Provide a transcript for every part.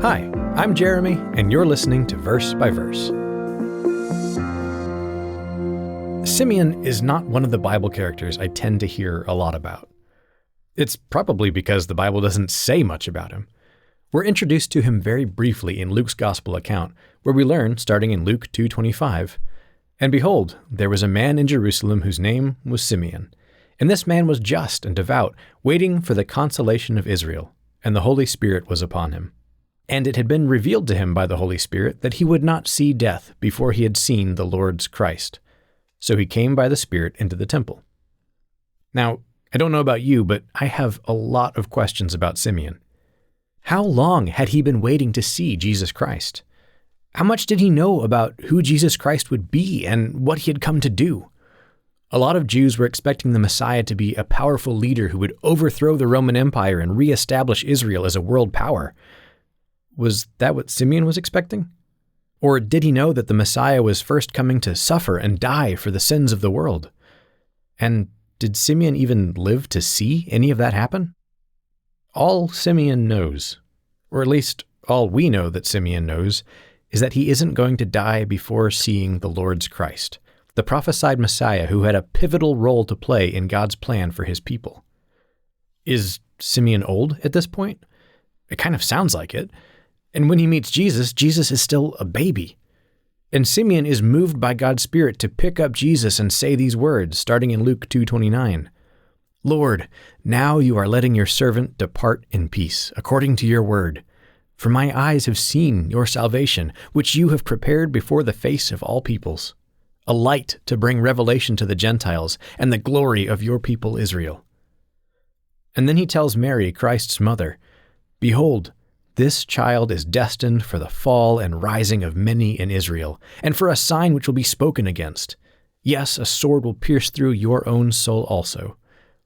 Hi, I'm Jeremy, and you're listening to Verse by Verse. Simeon is not one of the Bible characters I tend to hear a lot about. It's probably because the Bible doesn't say much about him. We're introduced to him very briefly in Luke's Gospel account, where we learn, starting in Luke 2:25, "And behold, there was a man in Jerusalem whose name was Simeon. And this man was just and devout, waiting for the consolation of Israel, and the Holy Spirit was upon him. And it had been revealed to him by the Holy Spirit that he would not see death before he had seen the Lord's Christ. So he came by the Spirit into the temple." Now, I don't know about you, but I have a lot of questions about Simeon. How long had he been waiting to see Jesus Christ? How much did he know about who Jesus Christ would be and what he had come to do? A lot of Jews were expecting the Messiah to be a powerful leader who would overthrow the Roman Empire and reestablish Israel as a world power. Was that what Simeon was expecting? Or did he know that the Messiah was first coming to suffer and die for the sins of the world? And did Simeon even live to see any of that happen? All Simeon knows, or at least all we know that Simeon knows, is that he isn't going to die before seeing the Lord's Christ, the prophesied Messiah who had a pivotal role to play in God's plan for his people. Is Simeon old at this point? It kind of sounds like it. And when he meets Jesus, Jesus is still a baby. And Simeon is moved by God's Spirit to pick up Jesus and say these words, starting in Luke 2:29. "Lord, now you are letting your servant depart in peace, according to your word. For my eyes have seen your salvation, which you have prepared before the face of all peoples, a light to bring revelation to the Gentiles and the glory of your people Israel." And then he tells Mary, Christ's mother, "Behold, this child is destined for the fall and rising of many in Israel, and for a sign which will be spoken against. Yes, a sword will pierce through your own soul also,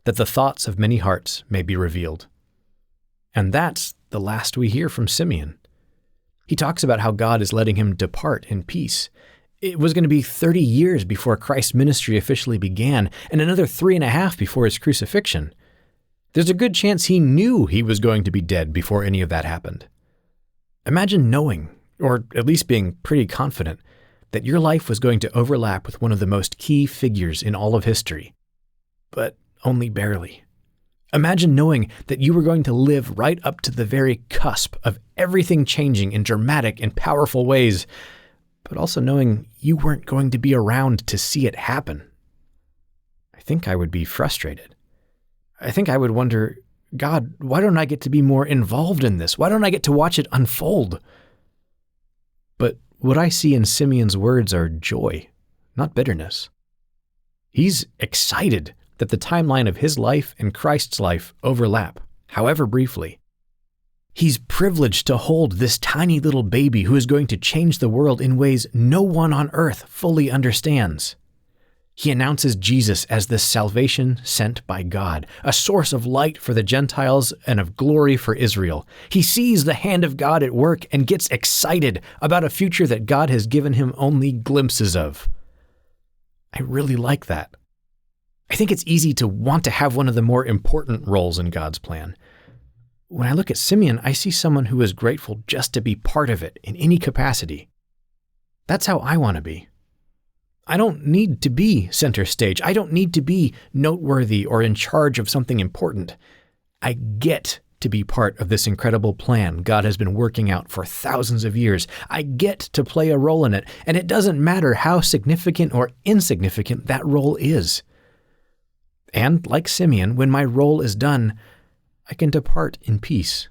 that the thoughts of many hearts may be revealed." And that's the last we hear from Simeon. He talks about how God is letting him depart in peace. It was going to be 30 years before Christ's ministry officially began, and another 3.5 before his crucifixion. There's a good chance he knew he was going to be dead before any of that happened. Imagine knowing, or at least being pretty confident, that your life was going to overlap with one of the most key figures in all of history, but only barely. Imagine knowing that you were going to live right up to the very cusp of everything changing in dramatic and powerful ways, but also knowing you weren't going to be around to see it happen. I think I would be frustrated. I think I would wonder, God, why don't I get to be more involved in this? Why don't I get to watch it unfold? But what I see in Simeon's words are joy, not bitterness. He's excited that the timeline of his life and Christ's life overlap, however briefly. He's privileged to hold this tiny little baby who is going to change the world in ways no one on earth fully understands. He announces Jesus as the salvation sent by God, a source of light for the Gentiles and of glory for Israel. He sees the hand of God at work and gets excited about a future that God has given him only glimpses of. I really like that. I think it's easy to want to have one of the more important roles in God's plan. When I look at Simeon, I see someone who is grateful just to be part of it in any capacity. That's how I want to be. I don't need to be center stage. I don't need to be noteworthy or in charge of something important. I get to be part of this incredible plan God has been working out for thousands of years. I get to play a role in it, and it doesn't matter how significant or insignificant that role is. And like Simeon, when my role is done, I can depart in peace,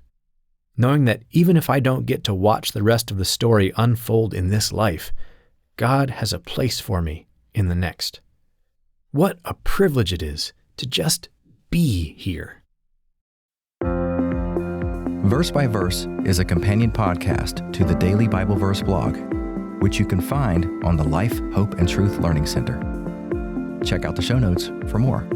knowing that even if I don't get to watch the rest of the story unfold in this life, God has a place for me in the next. What a privilege it is to just be here. Verse by Verse is a companion podcast to the Daily Bible Verse blog, which you can find on the Life, Hope, and Truth Learning Center. Check out the show notes for more.